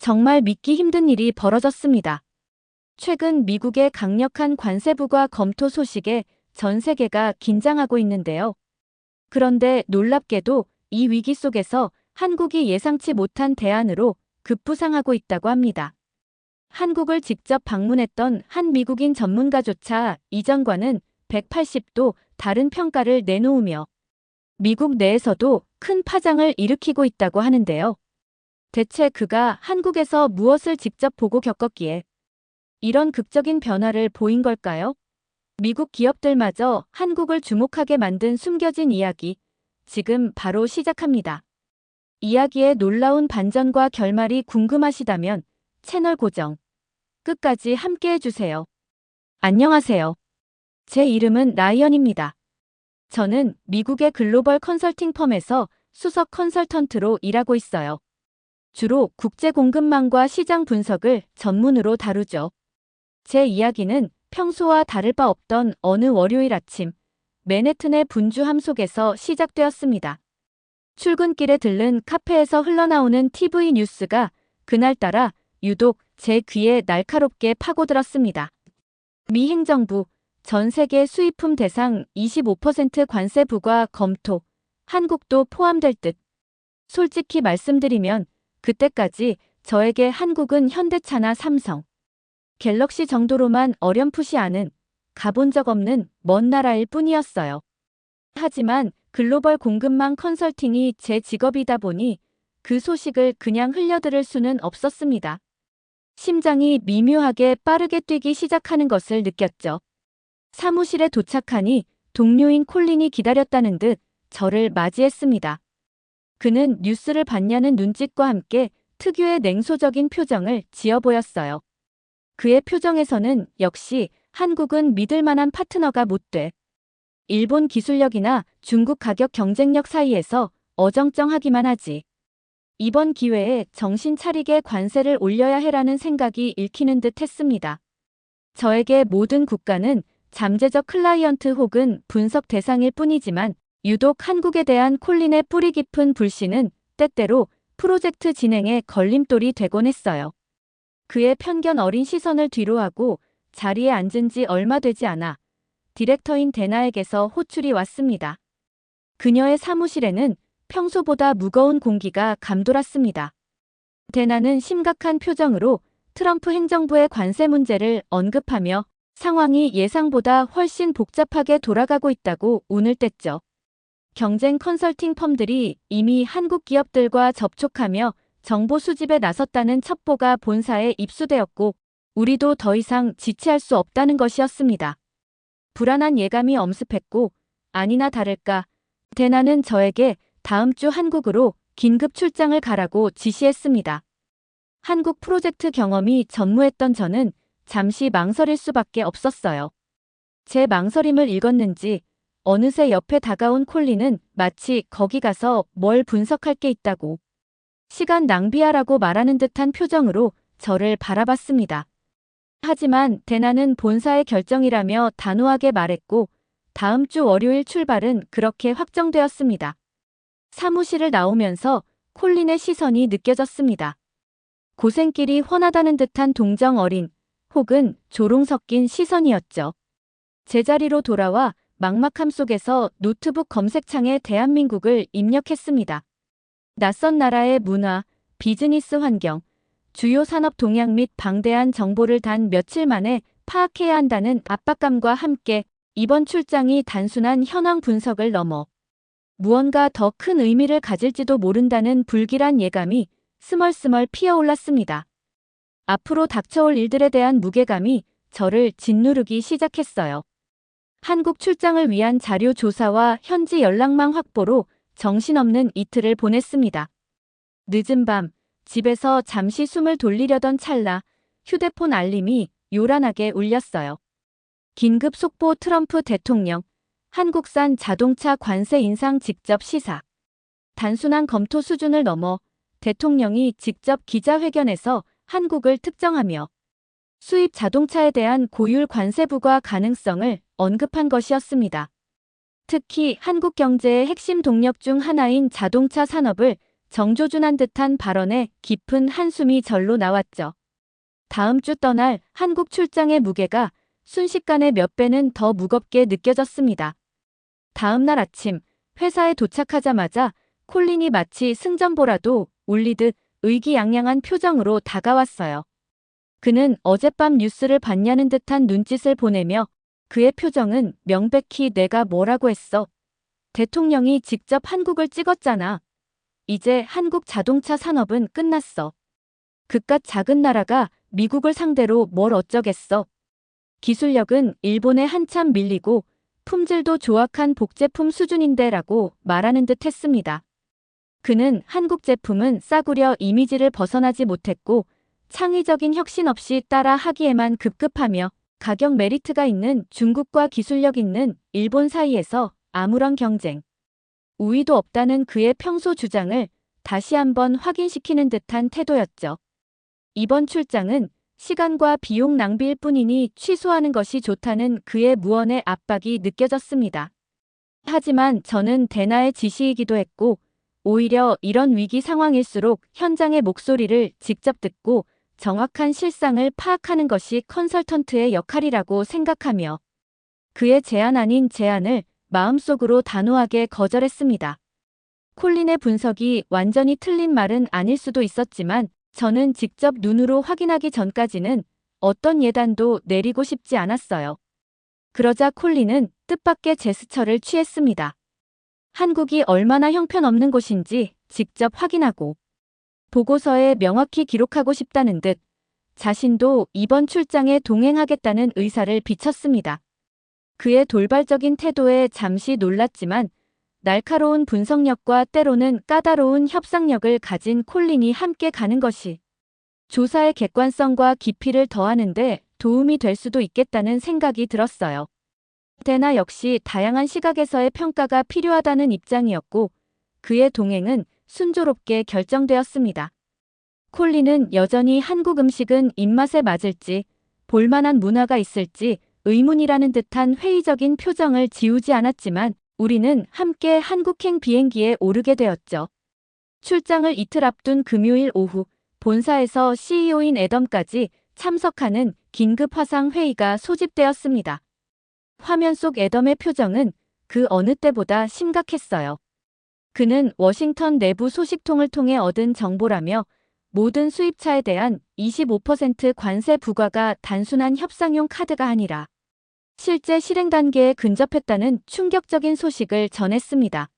정말 믿기 힘든 일이 벌어졌습니다. 최근 미국의 강력한 관세부과 검토 소식에 전 세계가 긴장하고 있는데요. 그런데 놀랍게도 이 위기 속에서 한국이 예상치 못한 대안으로 급부상하고 있다고 합니다. 한국을 직접 방문했던 한 미국인 전문가조차 이전과는 180도 다른 평가를 내놓으며 미국 내에서도 큰 파장을 일으키고 있다고 하는데요. 대체 그가 한국에서 무엇을 직접 보고 겪었기에 이런 극적인 변화를 보인 걸까요? 미국 기업들마저 한국을 주목하게 만든 숨겨진 이야기, 지금 바로 시작합니다. 이야기의 놀라운 반전과 결말이 궁금하시다면 채널 고정 끝까지 함께 해주세요. 안녕하세요. 제 이름은 라이언입니다. 저는 미국의 글로벌 컨설팅 펌에서 수석 컨설턴트로 일하고 있어요. 주로 국제 공급망과 시장 분석을 전문으로 다루죠. 제 이야기는 평소와 다를 바 없던 어느 월요일 아침, 맨해튼의 분주함 속에서 시작되었습니다. 출근길에 들른 카페에서 흘러나오는 TV 뉴스가 그날따라 유독 제 귀에 날카롭게 파고들었습니다. 미 행정부, 전 세계 수입품 대상 25% 관세 부과 검토, 한국도 포함될 듯. 솔직히 말씀드리면 그때까지 저에게 한국은 현대차나 삼성, 갤럭시 정도로만 어렴풋이 아는 가본 적 없는 먼 나라일 뿐이었어요. 하지만 글로벌 공급망 컨설팅이 제 직업이다 보니 그 소식을 그냥 흘려들을 수는 없었습니다. 심장이 미묘하게 빠르게 뛰기 시작하는 것을 느꼈죠. 사무실에 도착하니 동료인 콜린이 기다렸다는 듯 저를 맞이했습니다. 그는 뉴스를 봤냐는 눈짓과 함께 특유의 냉소적인 표정을 지어 보였어요. 그의 표정에서는 역시 한국은 믿을 만한 파트너가 못 돼. 일본 기술력이나 중국 가격 경쟁력 사이에서 어정쩡하기만 하지. 이번 기회에 정신 차리게 관세를 올려야 해라는 생각이 읽히는 듯 했습니다. 저에게 모든 국가는 잠재적 클라이언트 혹은 분석 대상일 뿐이지만 유독 한국에 대한 콜린의 뿌리 깊은 불신은 때때로 프로젝트 진행에 걸림돌이 되곤 했어요. 그의 편견 어린 시선을 뒤로하고 자리에 앉은 지 얼마 되지 않아 디렉터인 데나에게서 호출이 왔습니다. 그녀의 사무실에는 평소보다 무거운 공기가 감돌았습니다. 데나는 심각한 표정으로 트럼프 행정부의 관세 문제를 언급하며 상황이 예상보다 훨씬 복잡하게 돌아가고 있다고 운을 뗐죠. 경쟁 컨설팅 펌들이 이미 한국 기업들과 접촉하며 정보 수집에 나섰다는 첩보가 본사에 입수되었고 우리도 더 이상 지체할 수 없다는 것이었습니다. 불안한 예감이 엄습했고 아니나 다를까 데나는 저에게 다음 주 한국으로 긴급 출장을 가라고 지시했습니다. 한국 프로젝트 경험이 전무했던 저는 잠시 망설일 수밖에 없었어요. 제 망설임을 읽었는지 어느새 옆에 다가온 콜린은 마치 거기 가서 뭘 분석할 게 있다고 시간 낭비하라고 말하는 듯한 표정으로 저를 바라봤습니다. 하지만 데나는 본사의 결정이라며 단호하게 말했고 다음 주 월요일 출발은 그렇게 확정되었습니다. 사무실을 나오면서 콜린의 시선이 느껴졌습니다. 고생길이 훤하다는 듯한 동정 어린 혹은 조롱 섞인 시선이었죠. 제자리로 돌아와 막막함 속에서 노트북 검색창에 대한민국을 입력했습니다. 낯선 나라의 문화, 비즈니스 환경, 주요 산업 동향 및 방대한 정보를 단 며칠 만에 파악해야 한다는 압박감과 함께 이번 출장이 단순한 현황 분석을 넘어 무언가 더 큰 의미를 가질지도 모른다는 불길한 예감이 스멀스멀 피어올랐습니다. 앞으로 닥쳐올 일들에 대한 무게감이 저를 짓누르기 시작했어요. 한국 출장을 위한 자료 조사와 현지 연락망 확보로 정신없는 이틀을 보냈습니다. 늦은 밤, 집에서 잠시 숨을 돌리려던 찰나 휴대폰 알림이 요란하게 울렸어요. 긴급 속보 트럼프 대통령, 한국산 자동차 관세 인상 직접 시사. 단순한 검토 수준을 넘어 대통령이 직접 기자회견에서 한국을 특정하며 수입 자동차에 대한 고율 관세 부과 가능성을 언급한 것이었습니다. 특히 한국 경제의 핵심 동력 중 하나인 자동차 산업을 정조준한 듯한 발언에 깊은 한숨이 절로 나왔죠. 다음 주 떠날 한국 출장의 무게가 순식간에 몇 배는 더 무겁게 느껴졌습니다. 다음 날 아침 회사에 도착하자마자 콜린이 마치 승전보라도 울리듯 의기양양한 표정으로 다가왔어요. 그는 어젯밤 뉴스를 봤냐는 듯한 눈짓을 보내며 그의 표정은 명백히 내가 뭐라고 했어. 대통령이 직접 한국을 찍었잖아. 이제 한국 자동차 산업은 끝났어. 그깟 작은 나라가 미국을 상대로 뭘 어쩌겠어. 기술력은 일본에 한참 밀리고 품질도 조악한 복제품 수준인데 라고 말하는 듯 했습니다. 그는 한국 제품은 싸구려 이미지를 벗어나지 못했고 창의적인 혁신 없이 따라 하기에만 급급하며 가격 메리트가 있는 중국과 기술력 있는 일본 사이에서 아무런 경쟁, 우위도 없다는 그의 평소 주장을 다시 한번 확인시키는 듯한 태도였죠. 이번 출장은 시간과 비용 낭비일 뿐이니 취소하는 것이 좋다는 그의 무언의 압박이 느껴졌습니다. 하지만 저는 대나의 지시이기도 했고 오히려 이런 위기 상황일수록 현장의 목소리를 직접 듣고 정확한 실상을 파악하는 것이 컨설턴트의 역할이라고 생각하며 그의 제안 아닌 제안을 마음속으로 단호하게 거절했습니다. 콜린의 분석이 완전히 틀린 말은 아닐 수도 있었지만 저는 직접 눈으로 확인하기 전까지는 어떤 예단도 내리고 싶지 않았어요. 그러자 콜린은 뜻밖의 제스처를 취했습니다. 한국이 얼마나 형편없는 곳인지 직접 확인하고 보고서에 명확히 기록하고 싶다는 듯 자신도 이번 출장에 동행하겠다는 의사를 비쳤습니다. 그의 돌발적인 태도에 잠시 놀랐지만 날카로운 분석력과 때로는 까다로운 협상력을 가진 콜린이 함께 가는 것이 조사의 객관성과 깊이를 더하는데 도움이 될 수도 있겠다는 생각이 들었어요. 대나 역시 다양한 시각에서의 평가가 필요하다는 입장이었고 그의 동행은 순조롭게 결정되었습니다. 콜린은 여전히 한국 음식은 입맛에 맞을지 볼만한 문화가 있을지 의문이라는 듯한 회의적인 표정을 지우지 않았지만 우리는 함께 한국행 비행기에 오르게 되었죠. 출장을 이틀 앞둔 금요일 오후 본사에서 CEO인 애덤까지 참석하는 긴급 화상 회의가 소집되었습니다. 화면 속 애덤의 표정은 그 어느 때보다 심각했어요. 그는 워싱턴 내부 소식통을 통해 얻은 정보라며 모든 수입차에 대한 25% 관세 부과가 단순한 협상용 카드가 아니라 실제 실행 단계에 근접했다는 충격적인 소식을 전했습니다.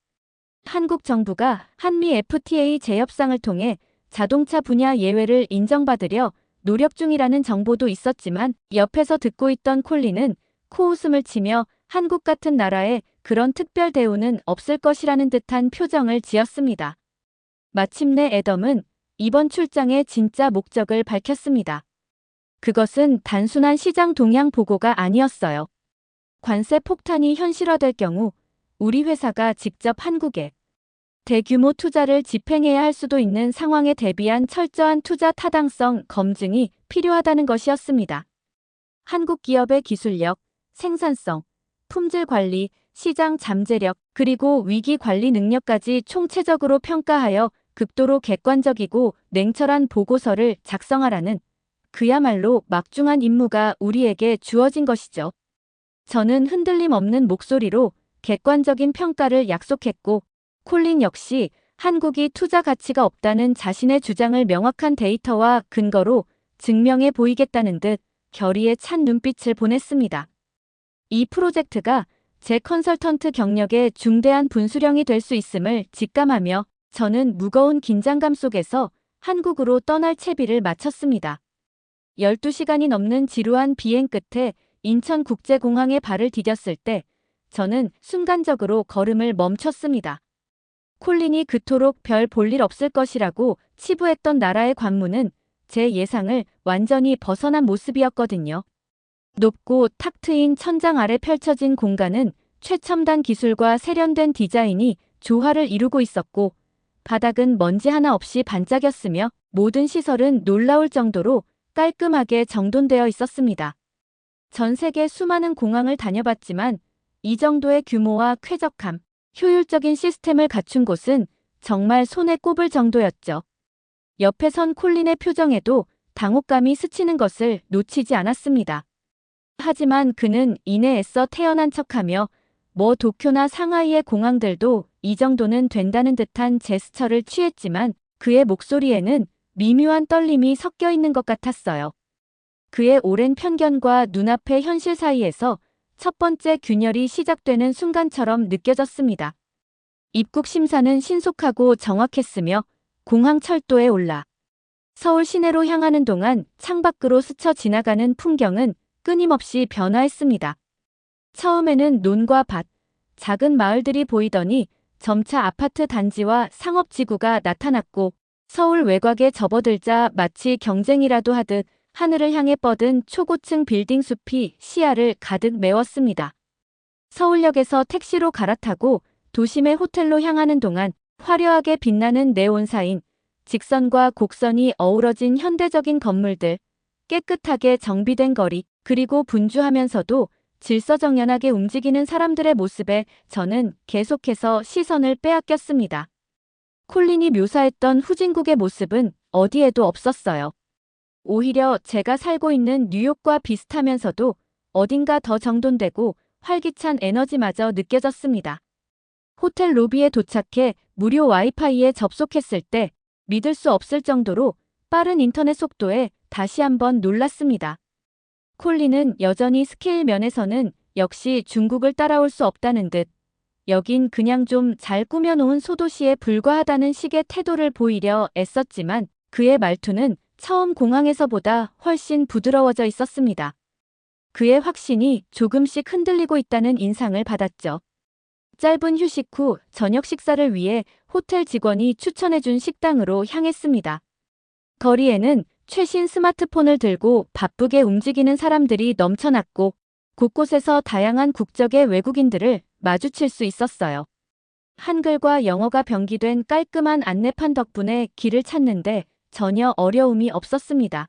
한국 정부가 한미 FTA 재협상을 통해 자동차 분야 예외를 인정받으려 노력 중이라는 정보도 있었지만 옆에서 듣고 있던 콜린은 코웃음을 치며 한국 같은 나라에 그런 특별 대우는 없을 것이라는 듯한 표정을 지었습니다. 마침내 애덤은 이번 출장의 진짜 목적을 밝혔습니다. 그것은 단순한 시장 동향 보고가 아니었어요. 관세 폭탄이 현실화될 경우 우리 회사가 직접 한국에 대규모 투자를 집행해야 할 수도 있는 상황에 대비한 철저한 투자 타당성 검증이 필요하다는 것이었습니다. 한국 기업의 기술력, 생산성, 품질 관리, 시장 잠재력, 그리고 위기 관리 능력까지 총체적으로 평가하여 극도로 객관적이고 냉철한 보고서를 작성하라는 그야말로 막중한 임무가 우리에게 주어진 것이죠. 저는 흔들림 없는 목소리로 객관적인 평가를 약속했고 콜린 역시 한국이 투자 가치가 없다는 자신의 주장을 명확한 데이터와 근거로 증명해 보이겠다는 듯 결의에 찬 눈빛을 보냈습니다. 이 프로젝트가 제 컨설턴트 경력의 중대한 분수령이 될 수 있음을 직감하며 저는 무거운 긴장감 속에서 한국으로 떠날 채비를 마쳤습니다. 12시간이 넘는 지루한 비행 끝에 인천국제공항에 발을 디뎠을 때 저는 순간적으로 걸음을 멈췄습니다. 콜린이 그토록 별 볼 일 없을 것이라고 치부했던 나라의 관문은 제 예상을 완전히 벗어난 모습이었거든요. 높고 탁 트인 천장 아래 펼쳐진 공간은 최첨단 기술과 세련된 디자인이 조화를 이루고 있었고 바닥은 먼지 하나 없이 반짝였으며 모든 시설은 놀라울 정도로 깔끔하게 정돈되어 있었습니다. 전 세계 수많은 공항을 다녀봤지만 이 정도의 규모와 쾌적함, 효율적인 시스템을 갖춘 곳은 정말 손에 꼽을 정도였죠. 옆에 선 콜린의 표정에도 당혹감이 스치는 것을 놓치지 않았습니다. 하지만 그는 이내 애써 태연한 척하며 뭐 도쿄나 상하이의 공항들도 이 정도는 된다는 듯한 제스처를 취했지만 그의 목소리에는 미묘한 떨림이 섞여 있는 것 같았어요. 그의 오랜 편견과 눈앞의 현실 사이에서 첫 번째 균열이 시작되는 순간처럼 느껴졌습니다. 입국 심사는 신속하고 정확했으며 공항 철도에 올라 서울 시내로 향하는 동안 창밖으로 스쳐 지나가는 풍경은 끊임없이 변화했습니다. 처음에는 논과 밭, 작은 마을들이 보이더니 점차 아파트 단지와 상업지구가 나타났고 서울 외곽에 접어들자 마치 경쟁이라도 하듯 하늘을 향해 뻗은 초고층 빌딩 숲이 시야를 가득 메웠습니다. 서울역에서 택시로 갈아타고 도심의 호텔로 향하는 동안 화려하게 빛나는 네온사인, 직선과 곡선이 어우러진 현대적인 건물들, 깨끗하게 정비된 거리, 그리고 분주하면서도 질서정연하게 움직이는 사람들의 모습에 저는 계속해서 시선을 빼앗겼습니다. 콜린이 묘사했던 후진국의 모습은 어디에도 없었어요. 오히려 제가 살고 있는 뉴욕과 비슷하면서도 어딘가 더 정돈되고 활기찬 에너지마저 느껴졌습니다. 호텔 로비에 도착해 무료 와이파이에 접속했을 때 믿을 수 없을 정도로 빠른 인터넷 속도에 다시 한번 놀랐습니다. 콜린은 여전히 스케일 면에서는 역시 중국을 따라올 수 없다는 듯 여긴 그냥 좀 잘 꾸며놓은 소도시에 불과하다는 식의 태도를 보이려 애썼지만 그의 말투는 처음 공항에서보다 훨씬 부드러워져 있었습니다. 그의 확신이 조금씩 흔들리고 있다는 인상을 받았죠. 짧은 휴식 후 저녁 식사를 위해 호텔 직원이 추천해준 식당으로 향했습니다. 거리에는 최신 스마트폰을 들고 바쁘게 움직이는 사람들이 넘쳐났고 곳곳에서 다양한 국적의 외국인들을 마주칠 수 있었어요. 한글과 영어가 병기된 깔끔한 안내판 덕분에 길을 찾는데 전혀 어려움이 없었습니다.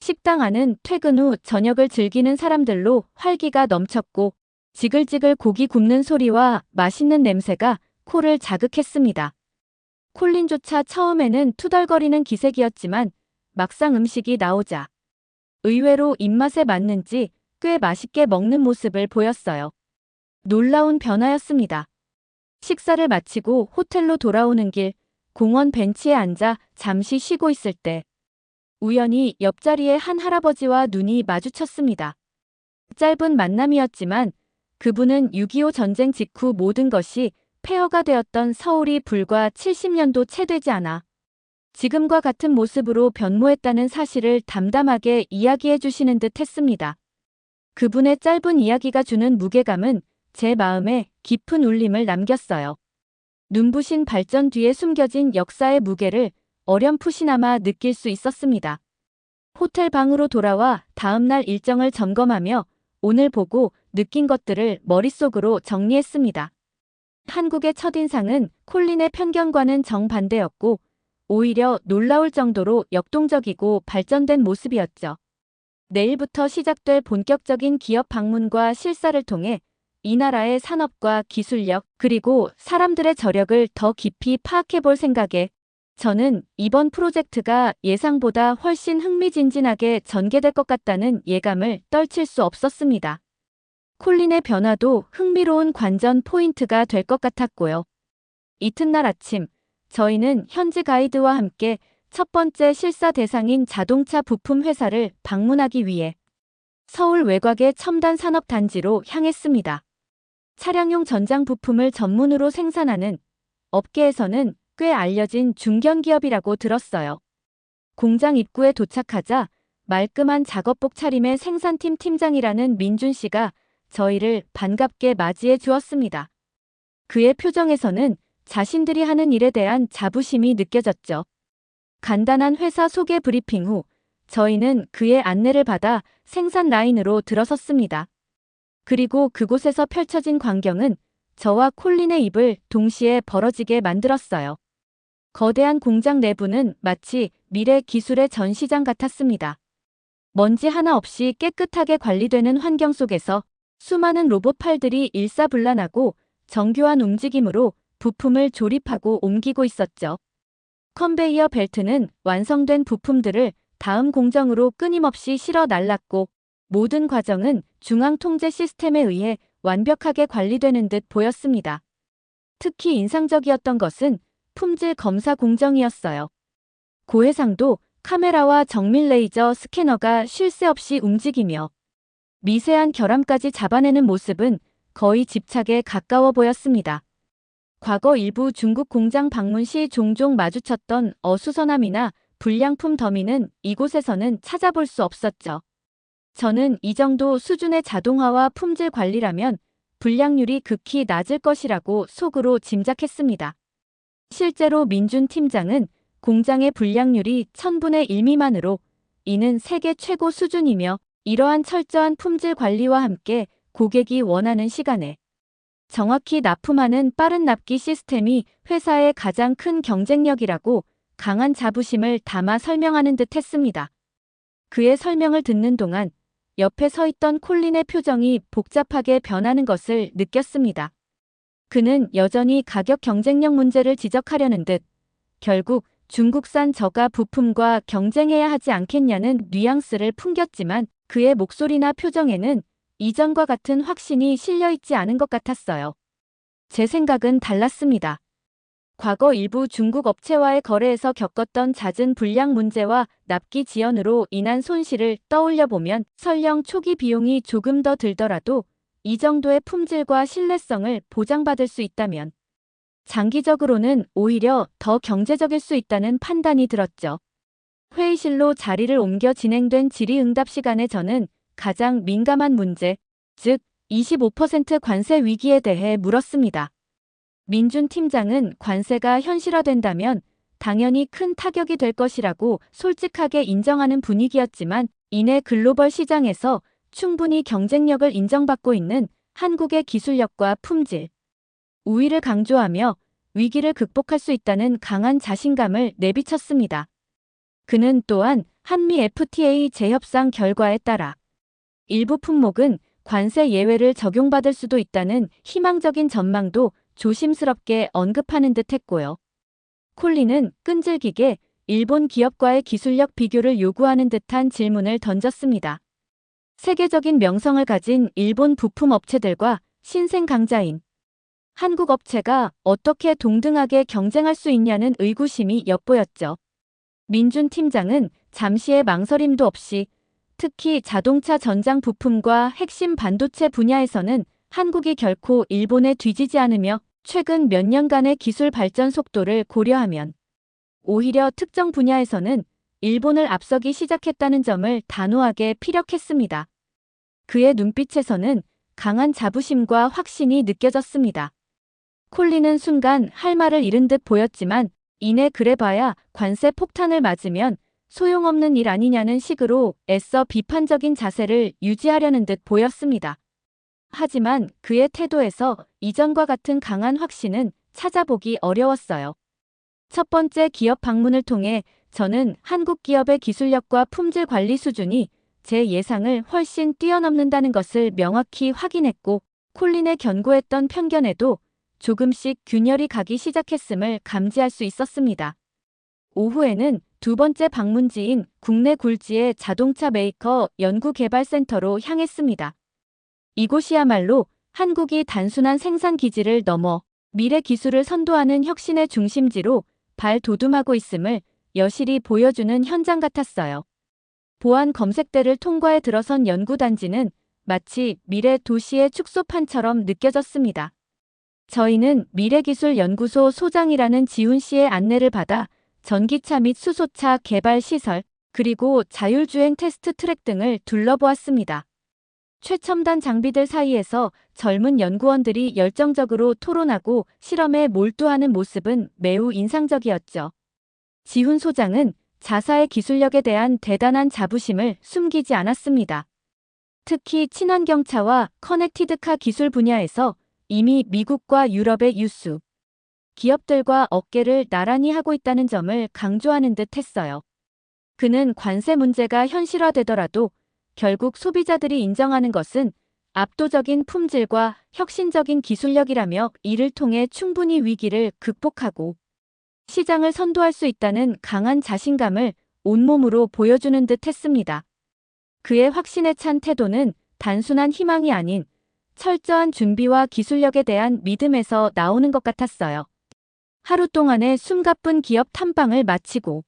식당 안은 퇴근 후 저녁을 즐기는 사람들로 활기가 넘쳤고 지글지글 고기 굽는 소리와 맛있는 냄새가 코를 자극했습니다. 콜린조차 처음에는 투덜거리는 기색이었지만 막상 음식이 나오자 의외로 입맛에 맞는지 꽤 맛있게 먹는 모습을 보였어요. 놀라운 변화였습니다. 식사를 마치고 호텔로 돌아오는 길 공원 벤치에 앉아 잠시 쉬고 있을 때 우연히 옆자리에 한 할아버지와 눈이 마주쳤습니다. 짧은 만남이었지만 그분은 6.25 전쟁 직후 모든 것이 폐허가 되었던 서울이 불과 70년도 채 되지 않아 지금과 같은 모습으로 변모했다는 사실을 담담하게 이야기해 주시는 듯 했습니다. 그분의 짧은 이야기가 주는 무게감은 제 마음에 깊은 울림을 남겼어요. 눈부신 발전 뒤에 숨겨진 역사의 무게를 어렴풋이나마 느낄 수 있었습니다. 호텔 방으로 돌아와 다음날 일정을 점검하며 오늘 보고 느낀 것들을 머릿속으로 정리했습니다. 한국의 첫인상은 콜린의 편견과는 정반대였고 오히려 놀라울 정도로 역동적이고 발전된 모습이었죠. 내일부터 시작될 본격적인 기업 방문과 실사를 통해 이 나라의 산업과 기술력 그리고 사람들의 저력을 더 깊이 파악해 볼 생각에 저는 이번 프로젝트가 예상보다 훨씬 흥미진진하게 전개될 것 같다는 예감을 떨칠 수 없었습니다. 콜린의 변화도 흥미로운 관전 포인트가 될 것 같았고요. 이튿날 아침, 저희는 현지 가이드와 함께 첫 번째 실사 대상인 자동차 부품 회사를 방문하기 위해 서울 외곽의 첨단 산업 단지로 향했습니다. 차량용 전장 부품을 전문으로 생산하는 업계에서는 꽤 알려진 중견기업이라고 들었어요. 공장 입구에 도착하자 말끔한 작업복 차림의 생산팀 팀장이라는 민준 씨가 저희를 반갑게 맞이해 주었습니다. 그의 표정에서는 자신들이 하는 일에 대한 자부심이 느껴졌죠. 간단한 회사 소개 브리핑 후 저희는 그의 안내를 받아 생산 라인으로 들어섰습니다. 그리고 그곳에서 펼쳐진 광경은 저와 콜린의 입을 동시에 벌어지게 만들었어요. 거대한 공장 내부는 마치 미래 기술의 전시장 같았습니다. 먼지 하나 없이 깨끗하게 관리되는 환경 속에서 수많은 로봇 팔들이 일사불란하고 정교한 움직임으로 부품을 조립하고 옮기고 있었죠. 컨베이어 벨트는 완성된 부품들을 다음 공정으로 끊임없이 실어 날랐고 모든 과정은 중앙 통제 시스템에 의해 완벽하게 관리되는 듯 보였습니다. 특히 인상적이었던 것은 품질 검사 공정이었어요. 고해상도 카메라와 정밀 레이저 스캐너가 쉴 새 없이 움직이며 미세한 결함까지 잡아내는 모습은 거의 집착에 가까워 보였습니다. 과거 일부 중국 공장 방문 시 종종 마주쳤던 어수선함이나 불량품 더미는 이곳에서는 찾아볼 수 없었죠. 저는 이 정도 수준의 자동화와 품질 관리라면 불량률이 극히 낮을 것이라고 속으로 짐작했습니다. 실제로 민준 팀장은 공장의 불량률이 1000분의 1 미만으로 이는 세계 최고 수준이며 이러한 철저한 품질 관리와 함께 고객이 원하는 시간에 정확히 납품하는 빠른 납기 시스템이 회사의 가장 큰 경쟁력이라고 강한 자부심을 담아 설명하는 듯 했습니다. 그의 설명을 듣는 동안 옆에 서 있던 콜린의 표정이 복잡하게 변하는 것을 느꼈습니다. 그는 여전히 가격 경쟁력 문제를 지적하려는 듯 결국 중국산 저가 부품과 경쟁해야 하지 않겠냐는 뉘앙스를 풍겼지만 그의 목소리나 표정에는 이전과 같은 확신이 실려있지 않은 것 같았어요. 제 생각은 달랐습니다. 과거 일부 중국 업체와의 거래에서 겪었던 잦은 불량 문제와 납기 지연으로 인한 손실을 떠올려 보면 설령 초기 비용이 조금 더 들더라도 이 정도의 품질과 신뢰성을 보장받을 수 있다면 장기적으로는 오히려 더 경제적일 수 있다는 판단이 들었죠. 회의실로 자리를 옮겨 진행된 질의응답 시간에 저는 가장 민감한 문제, 즉 25% 관세 위기에 대해 물었습니다. 민준 팀장은 관세가 현실화된다면 당연히 큰 타격이 될 것이라고 솔직하게 인정하는 분위기였지만 이내 글로벌 시장에서 충분히 경쟁력을 인정받고 있는 한국의 기술력과 품질, 우위를 강조하며 위기를 극복할 수 있다는 강한 자신감을 내비쳤습니다. 그는 또한 한미 FTA 재협상 결과에 따라 일부 품목은 관세 예외를 적용받을 수도 있다는 희망적인 전망도 조심스럽게 언급하는 듯 했고요. 콜린은 끈질기게 일본 기업과의 기술력 비교를 요구하는 듯한 질문을 던졌습니다. 세계적인 명성을 가진 일본 부품 업체들과 신생 강자인 한국 업체가 어떻게 동등하게 경쟁할 수 있냐는 의구심이 엿보였죠. 민준 팀장은 잠시의 망설임도 없이 특히 자동차 전장 부품과 핵심 반도체 분야에서는 한국이 결코 일본에 뒤지지 않으며 최근 몇 년간의 기술 발전 속도를 고려하면 오히려 특정 분야에서는 일본을 앞서기 시작했다는 점을 단호하게 피력했습니다. 그의 눈빛에서는 강한 자부심과 확신이 느껴졌습니다. 콜린은 순간 할 말을 잃은 듯 보였지만 이내 그래봐야 관세 폭탄을 맞으면 소용없는 일 아니냐는 식으로 애써 비판적인 자세를 유지하려는 듯 보였습니다. 하지만 그의 태도에서 이전과 같은 강한 확신은 찾아보기 어려웠어요. 첫 번째 기업 방문을 통해 저는 한국 기업의 기술력과 품질 관리 수준이 제 예상을 훨씬 뛰어넘는다는 것을 명확히 확인했고 콜린의 견고했던 편견에도 조금씩 균열이 가기 시작했음을 감지할 수 있었습니다. 오후에는 두 번째 방문지인 국내 굴지의 자동차 메이커 연구개발센터로 향했습니다. 이곳이야말로 한국이 단순한 생산 기지를 넘어 미래 기술을 선도하는 혁신의 중심지로 발돋움하고 있음을 여실히 보여주는 현장 같았어요. 보안 검색대를 통과해 들어선 연구단지는 마치 미래 도시의 축소판처럼 느껴졌습니다. 저희는 미래기술연구소 소장이라는 지훈 씨의 안내를 받아 전기차 및 수소차 개발 시설, 그리고 자율주행 테스트 트랙 등을 둘러보았습니다. 최첨단 장비들 사이에서 젊은 연구원들이 열정적으로 토론하고 실험에 몰두하는 모습은 매우 인상적이었죠. 지훈 소장은 자사의 기술력에 대한 대단한 자부심을 숨기지 않았습니다. 특히 친환경차와 커넥티드카 기술 분야에서 이미 미국과 유럽의 유수 기업들과 어깨를 나란히 하고 있다는 점을 강조하는 듯 했어요. 그는 관세 문제가 현실화되더라도 결국 소비자들이 인정하는 것은 압도적인 품질과 혁신적인 기술력이라며 이를 통해 충분히 위기를 극복하고 시장을 선도할 수 있다는 강한 자신감을 온몸으로 보여주는 듯 했습니다. 그의 확신에 찬 태도는 단순한 희망이 아닌 철저한 준비와 기술력에 대한 믿음에서 나오는 것 같았어요. 하루 동안의 숨가쁜 기업 탐방을 마치고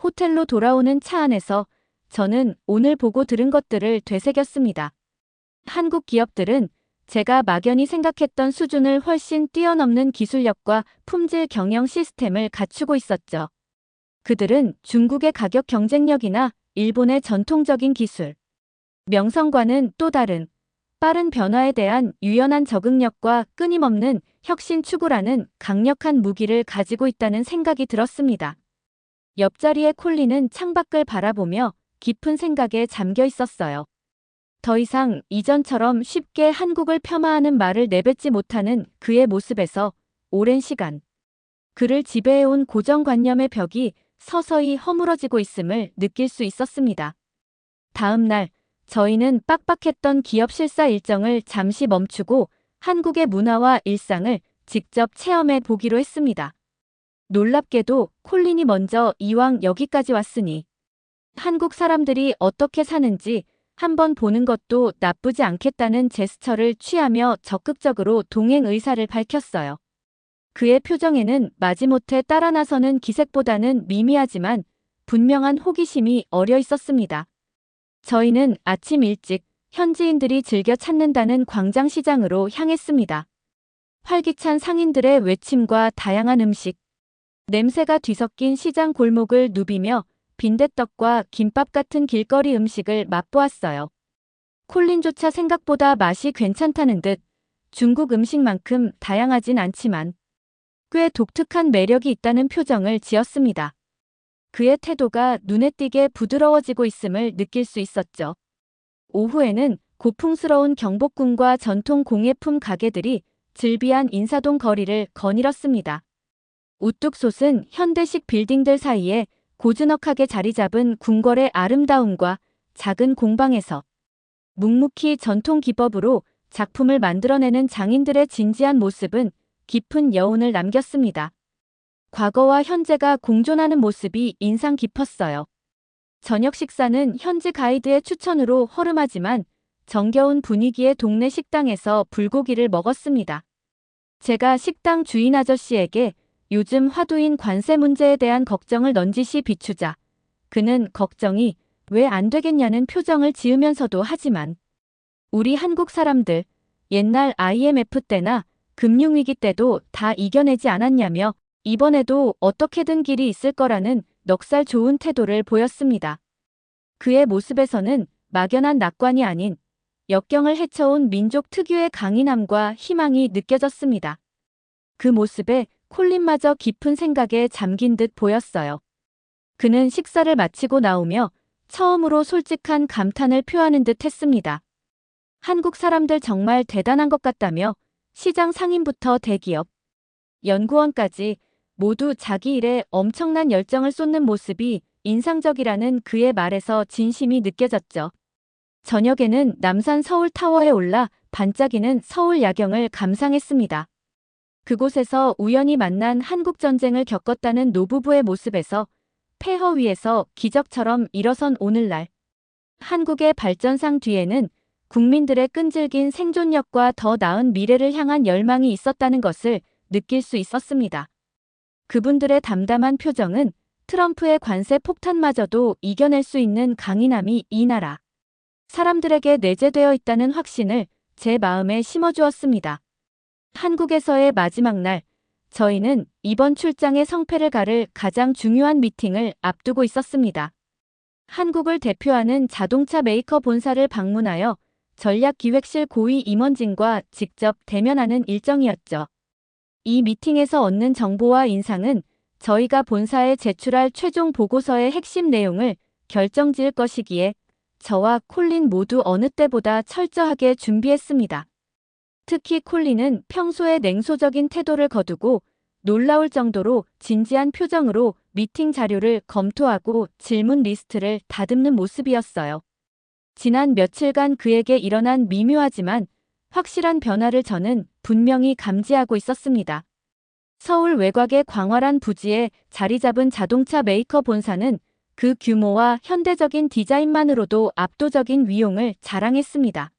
호텔로 돌아오는 차 안에서 저는 오늘 보고 들은 것들을 되새겼습니다. 한국 기업들은 제가 막연히 생각했던 수준을 훨씬 뛰어넘는 기술력과 품질 경영 시스템을 갖추고 있었죠. 그들은 중국의 가격 경쟁력이나 일본의 전통적인 기술, 명성과는 또 다른 빠른 변화에 대한 유연한 적응력과 끊임없는 혁신 추구라는 강력한 무기를 가지고 있다는 생각이 들었습니다. 옆자리의 콜린은 창밖을 바라보며 깊은 생각에 잠겨 있었어요. 더 이상 이전처럼 쉽게 한국을 폄하하는 말을 내뱉지 못하는 그의 모습에서 오랜 시간 그를 지배해온 고정관념의 벽이 서서히 허물어지고 있음을 느낄 수 있었습니다. 다음 날 저희는 빡빡했던 기업 실사 일정을 잠시 멈추고 한국의 문화와 일상을 직접 체험해 보기로 했습니다. 놀랍게도 콜린이 먼저 이왕 여기까지 왔으니 한국 사람들이 어떻게 사는지 한번 보는 것도 나쁘지 않겠다는 제스처를 취하며 적극적으로 동행 의사를 밝혔어요. 그의 표정에는 마지못해 따라 나서는 기색보다는 미미하지만 분명한 호기심이 어려 있었습니다. 저희는 아침 일찍 현지인들이 즐겨 찾는다는 광장시장으로 향했습니다. 활기찬 상인들의 외침과 다양한 음식, 냄새가 뒤섞인 시장 골목을 누비며 빈대떡과 김밥 같은 길거리 음식을 맛보았어요. 콜린조차 생각보다 맛이 괜찮다는 듯 중국 음식만큼 다양하진 않지만 꽤 독특한 매력이 있다는 표정을 지었습니다. 그의 태도가 눈에 띄게 부드러워지고 있음을 느낄 수 있었죠. 오후에는 고풍스러운 경복궁과 전통 공예품 가게들이 즐비한 인사동 거리를 거닐었습니다. 우뚝 솟은 현대식 빌딩들 사이에 고즈넉하게 자리 잡은 궁궐의 아름다움과 작은 공방에서 묵묵히 전통 기법으로 작품을 만들어내는 장인들의 진지한 모습은 깊은 여운을 남겼습니다. 과거와 현재가 공존하는 모습이 인상 깊었어요. 저녁 식사는 현지 가이드의 추천으로 허름하지만 정겨운 분위기의 동네 식당에서 불고기를 먹었습니다. 제가 식당 주인 아저씨에게 요즘 화두인 관세 문제에 대한 걱정을 넌지시 비추자 그는 걱정이 왜 안 되겠냐는 표정을 지으면서도 하지만 우리 한국 사람들 옛날 IMF 때나 금융위기 때도 다 이겨내지 않았냐며 이번에도 어떻게든 길이 있을 거라는 넉살 좋은 태도를 보였습니다. 그의 모습에서는 막연한 낙관이 아닌 역경을 헤쳐온 민족 특유의 강인함과 희망이 느껴졌습니다. 그 모습에 콜린마저 깊은 생각에 잠긴 듯 보였어요. 그는 식사를 마치고 나오며 처음으로 솔직한 감탄을 표하는 듯 했습니다. 한국 사람들 정말 대단한 것 같다며 시장 상인부터 대기업, 연구원까지 모두 자기 일에 엄청난 열정을 쏟는 모습이 인상적이라는 그의 말에서 진심이 느껴졌죠. 저녁에는 남산 서울타워에 올라 반짝이는 서울 야경을 감상했습니다. 그곳에서 우연히 만난 한국전쟁을 겪었다는 노부부의 모습에서 폐허 위에서 기적처럼 일어선 오늘날 한국의 발전상 뒤에는 국민들의 끈질긴 생존력과 더 나은 미래를 향한 열망이 있었다는 것을 느낄 수 있었습니다. 그분들의 담담한 표정은 트럼프의 관세 폭탄마저도 이겨낼 수 있는 강인함이 이 나라 사람들에게 내재되어 있다는 확신을 제 마음에 심어주었습니다. 한국에서의 마지막 날, 저희는 이번 출장의 성패를 가를 가장 중요한 미팅을 앞두고 있었습니다. 한국을 대표하는 자동차 메이커 본사를 방문하여 전략기획실 고위 임원진과 직접 대면하는 일정이었죠. 이 미팅에서 얻는 정보와 인상은 저희가 본사에 제출할 최종 보고서의 핵심 내용을 결정지을 것이기에 저와 콜린 모두 어느 때보다 철저하게 준비했습니다. 특히 콜린은 평소에 냉소적인 태도를 거두고 놀라울 정도로 진지한 표정으로 미팅 자료를 검토하고 질문 리스트를 다듬는 모습이었어요. 지난 며칠간 그에게 일어난 미묘하지만 확실한 변화를 저는 분명히 감지하고 있었습니다. 서울 외곽의 광활한 부지에 자리 잡은 자동차 메이커 본사는 그 규모와 현대적인 디자인만으로도 압도적인 위용을 자랑했습니다.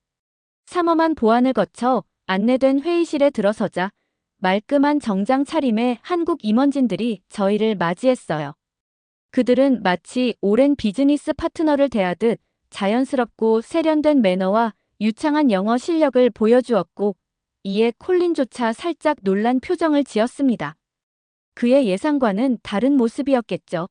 삼엄한 보안을 거쳐 안내된 회의실에 들어서자 말끔한 정장 차림의 한국 임원진들이 저희를 맞이했어요. 그들은 마치 오랜 비즈니스 파트너를 대하듯 자연스럽고 세련된 매너와 유창한 영어 실력을 보여주었고, 이에 콜린조차 살짝 놀란 표정을 지었습니다. 그의 예상과는 다른 모습이었겠죠.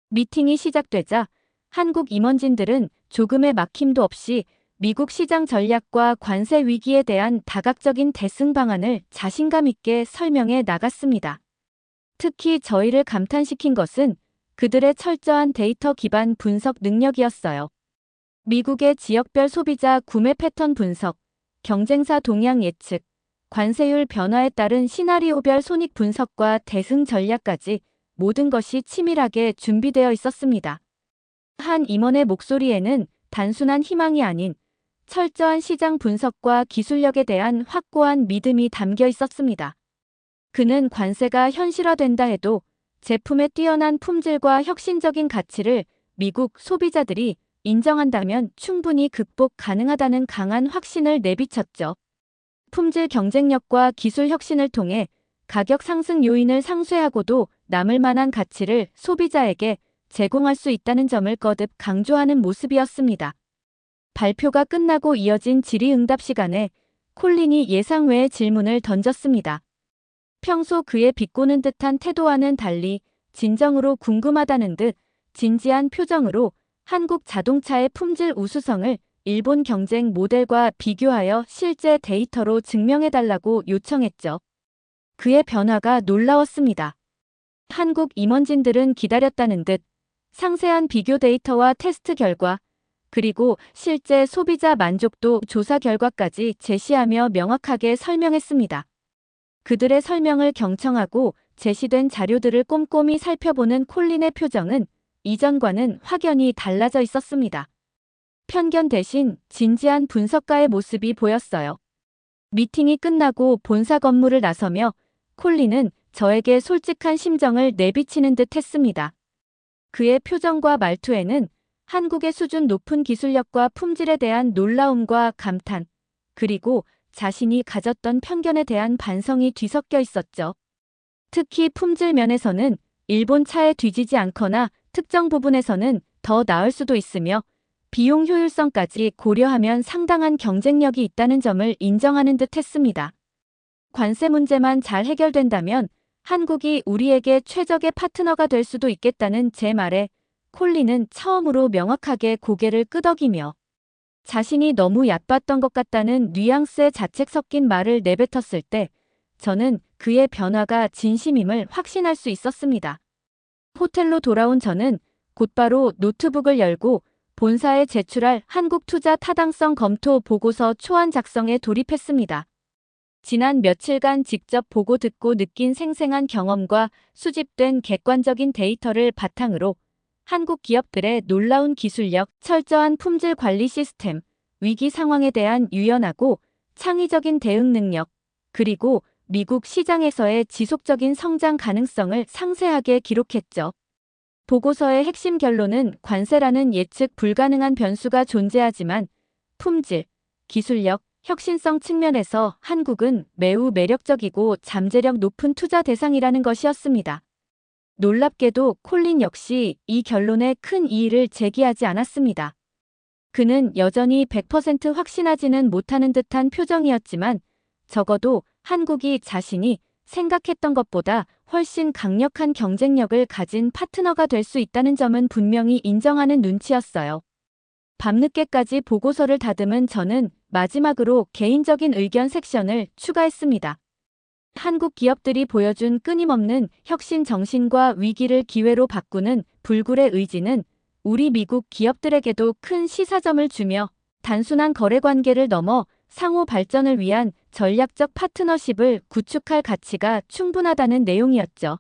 미팅이 시작되자 한국 임원진들은 조금의 막힘도 없이 미국 시장 전략과 관세 위기에 대한 다각적인 대응 방안을 자신감 있게 설명해 나갔습니다. 특히 저희를 감탄시킨 것은 그들의 철저한 데이터 기반 분석 능력이었어요. 미국의 지역별 소비자 구매 패턴 분석, 경쟁사 동향 예측, 관세율 변화에 따른 시나리오별 손익 분석과 대응 전략까지 모든 것이 치밀하게 준비되어 있었습니다. 한 임원의 목소리에는 단순한 희망이 아닌 철저한 시장 분석과 기술력에 대한 확고한 믿음이 담겨 있었습니다. 그는 관세가 현실화된다 해도 제품의 뛰어난 품질과 혁신적인 가치를 미국 소비자들이 인정한다면 충분히 극복 가능하다는 강한 확신을 내비쳤죠. 품질 경쟁력과 기술 혁신을 통해 가격 상승 요인을 상쇄하고도 남을 만한 가치를 소비자에게 제공할 수 있다는 점을 거듭 강조하는 모습이었습니다. 발표가 끝나고 이어진 질의응답 시간에 콜린이 예상 외의 질문을 던졌습니다. 평소 그의 비꼬는 듯한 태도와는 달리 진정으로 궁금하다는 듯 진지한 표정으로 한국 자동차의 품질 우수성을 일본 경쟁 모델과 비교하여 실제 데이터로 증명해달라고 요청했죠. 그의 변화가 놀라웠습니다. 한국 임원진들은 기다렸다는 듯 상세한 비교 데이터와 테스트 결과, 그리고 실제 소비자 만족도 조사 결과까지 제시하며 명확하게 설명했습니다. 그들의 설명을 경청하고 제시된 자료들을 꼼꼼히 살펴보는 콜린의 표정은 이전과는 확연히 달라져 있었습니다. 편견 대신 진지한 분석가의 모습이 보였어요. 미팅이 끝나고 본사 건물을 나서며 콜린은 저에게 솔직한 심정을 내비치는 듯 했습니다. 그의 표정과 말투에는 한국의 수준 높은 기술력과 품질에 대한 놀라움과 감탄, 그리고 자신이 가졌던 편견에 대한 반성이 뒤섞여 있었죠. 특히 품질 면에서는 일본 차에 뒤지지 않거나 특정 부분에서는 더 나을 수도 있으며 비용 효율성까지 고려하면 상당한 경쟁력이 있다는 점을 인정하는 듯 했습니다. 관세 문제만 잘 해결된다면 한국이 우리에게 최적의 파트너가 될 수도 있겠다는 제 말에 콜린은 처음으로 명확하게 고개를 끄덕이며 자신이 너무 얕봤던 것 같다는 뉘앙스의 자책 섞인 말을 내뱉었을 때 저는 그의 변화가 진심임을 확신할 수 있었습니다. 호텔로 돌아온 저는 곧바로 노트북을 열고 본사에 제출할 한국 투자 타당성 검토 보고서 초안 작성에 돌입했습니다. 지난 며칠간 직접 보고 듣고 느낀 생생한 경험과 수집된 객관적인 데이터를 바탕으로 한국 기업들의 놀라운 기술력, 철저한 품질 관리 시스템, 위기 상황에 대한 유연하고 창의적인 대응 능력, 그리고 미국 시장에서의 지속적인 성장 가능성을 상세하게 기록했죠. 보고서의 핵심 결론은 관세라는 예측 불가능한 변수가 존재하지만 품질, 기술력, 혁신성 측면에서 한국은 매우 매력적이고 잠재력 높은 투자 대상이라는 것이었습니다. 놀랍게도 콜린 역시 이 결론에 큰 이의를 제기하지 않았습니다. 그는 여전히 100% 확신하지는 못하는 듯한 표정이었지만 적어도 한국이 자신이 생각했던 것보다 훨씬 강력한 경쟁력을 가진 파트너가 될 수 있다는 점은 분명히 인정하는 눈치였어요. 밤늦게까지 보고서를 다듬은 저는 마지막으로 개인적인 의견 섹션을 추가했습니다. 한국 기업들이 보여준 끊임없는 혁신 정신과 위기를 기회로 바꾸는 불굴의 의지는 우리 미국 기업들에게도 큰 시사점을 주며 단순한 거래 관계를 넘어 상호 발전을 위한 전략적 파트너십을 구축할 가치가 충분하다는 내용이었죠.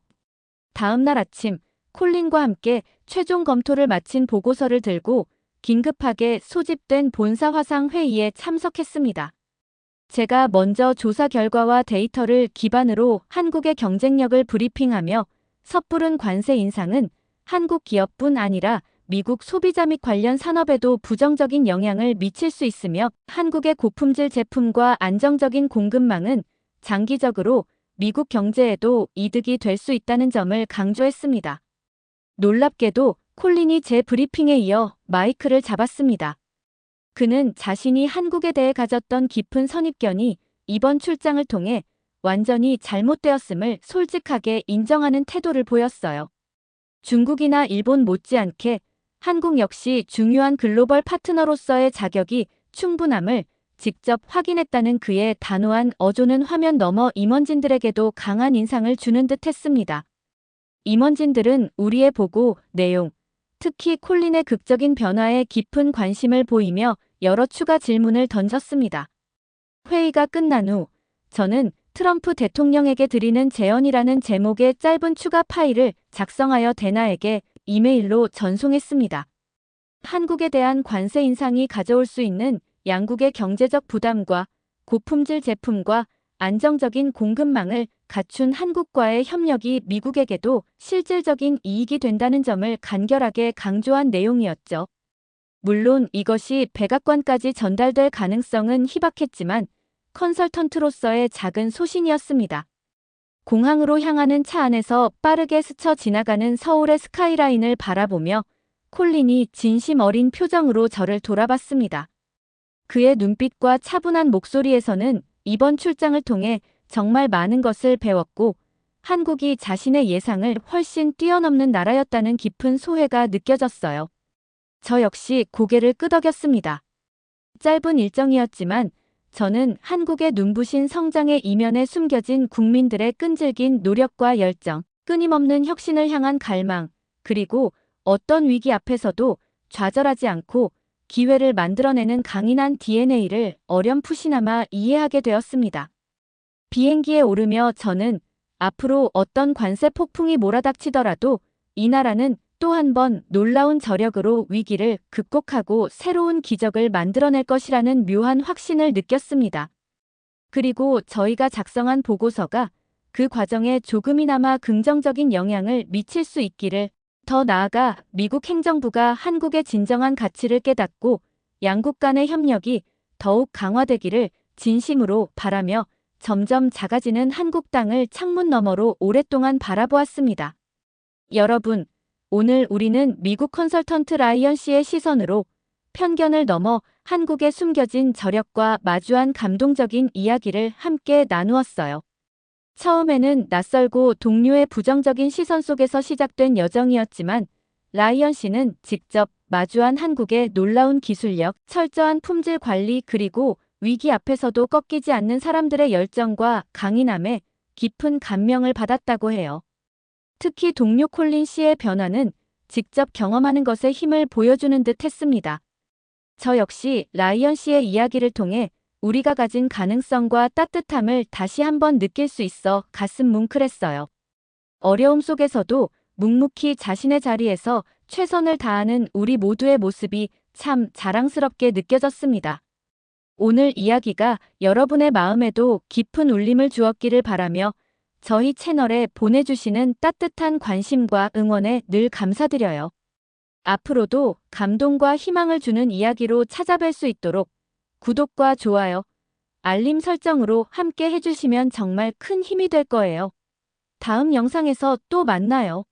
다음 날 아침 콜린과 함께 최종 검토를 마친 보고서를 들고 긴급하게 소집된 본사 화상 회의에 참석했습니다. 제가 먼저 조사 결과와 데이터를 기반으로 한국의 경쟁력을 브리핑하며 섣부른 관세 인상은 한국 기업뿐 아니라 미국 소비자 및 관련 산업에도 부정적인 영향을 미칠 수 있으며 한국의 고품질 제품과 안정적인 공급망은 장기적으로 미국 경제에도 이득이 될 수 있다는 점을 강조했습니다. 놀랍게도 콜린이 제 브리핑에 이어 마이크를 잡았습니다. 그는 자신이 한국에 대해 가졌던 깊은 선입견이 이번 출장을 통해 완전히 잘못되었음을 솔직하게 인정하는 태도를 보였어요. 중국이나 일본 못지않게 한국 역시 중요한 글로벌 파트너로서의 자격이 충분함을 직접 확인했다는 그의 단호한 어조는 화면 너머 임원진들에게도 강한 인상을 주는 듯 했습니다. 임원진들은 우리의 보고, 내용, 특히 콜린의 극적인 변화에 깊은 관심을 보이며 여러 추가 질문을 던졌습니다. 회의가 끝난 후 저는 트럼프 대통령에게 드리는 제언이라는 제목의 짧은 추가 파일을 작성하여 데나에게 이메일로 전송했습니다. 한국에 대한 관세 인상이 가져올 수 있는 양국의 경제적 부담과 고품질 제품과 안정적인 공급망을 갖춘 한국과의 협력이 미국에게도 실질적인 이익이 된다는 점을 간결하게 강조한 내용이었죠. 물론 이것이 백악관까지 전달될 가능성은 희박했지만 컨설턴트로서의 작은 소신이었습니다. 공항으로 향하는 차 안에서 빠르게 스쳐 지나가는 서울의 스카이라인을 바라보며 콜린이 진심 어린 표정으로 저를 돌아봤습니다. 그의 눈빛과 차분한 목소리에서는 이번 출장을 통해 정말 많은 것을 배웠고 한국이 자신의 예상을 훨씬 뛰어넘는 나라였다는 깊은 소회가 느껴졌어요. 저 역시 고개를 끄덕였습니다. 짧은 일정이었지만 저는 한국의 눈부신 성장의 이면에 숨겨진 국민들의 끈질긴 노력과 열정, 끊임없는 혁신을 향한 갈망, 그리고 어떤 위기 앞에서도 좌절하지 않고 기회를 만들어내는 강인한 DNA를 어렴풋이나마 이해하게 되었습니다. 비행기에 오르며 저는 앞으로 어떤 관세 폭풍이 몰아닥치더라도 이 나라는 또 한 번 놀라운 저력으로 위기를 극복하고 새로운 기적을 만들어낼 것이라는 묘한 확신을 느꼈습니다. 그리고 저희가 작성한 보고서가 그 과정에 조금이나마 긍정적인 영향을 미칠 수 있기를, 더 나아가 미국 행정부가 한국의 진정한 가치를 깨닫고 양국 간의 협력이 더욱 강화되기를 진심으로 바라며 점점 작아지는 한국 땅을 창문 너머로 오랫동안 바라보았습니다. 여러분, 오늘 우리는 미국 컨설턴트 라이언 씨의 시선으로 편견을 넘어 한국의 숨겨진 저력과 마주한 감동적인 이야기를 함께 나누었어요. 처음에는 낯설고 동료의 부정적인 시선 속에서 시작된 여정이었지만 라이언 씨는 직접 마주한 한국의 놀라운 기술력, 철저한 품질 관리 그리고 위기 앞에서도 꺾이지 않는 사람들의 열정과 강인함에 깊은 감명을 받았다고 해요. 특히 동료 콜린 씨의 변화는 직접 경험하는 것에 힘을 보여주는 듯 했습니다. 저 역시 라이언 씨의 이야기를 통해 우리가 가진 가능성과 따뜻함을 다시 한번 느낄 수 있어 가슴 뭉클했어요. 어려움 속에서도 묵묵히 자신의 자리에서 최선을 다하는 우리 모두의 모습이 참 자랑스럽게 느껴졌습니다. 오늘 이야기가 여러분의 마음에도 깊은 울림을 주었기를 바라며 저희 채널에 보내주시는 따뜻한 관심과 응원에 늘 감사드려요. 앞으로도 감동과 희망을 주는 이야기로 찾아뵐 수 있도록 구독과 좋아요, 알림 설정으로 함께 해주시면 정말 큰 힘이 될 거예요. 다음 영상에서 또 만나요.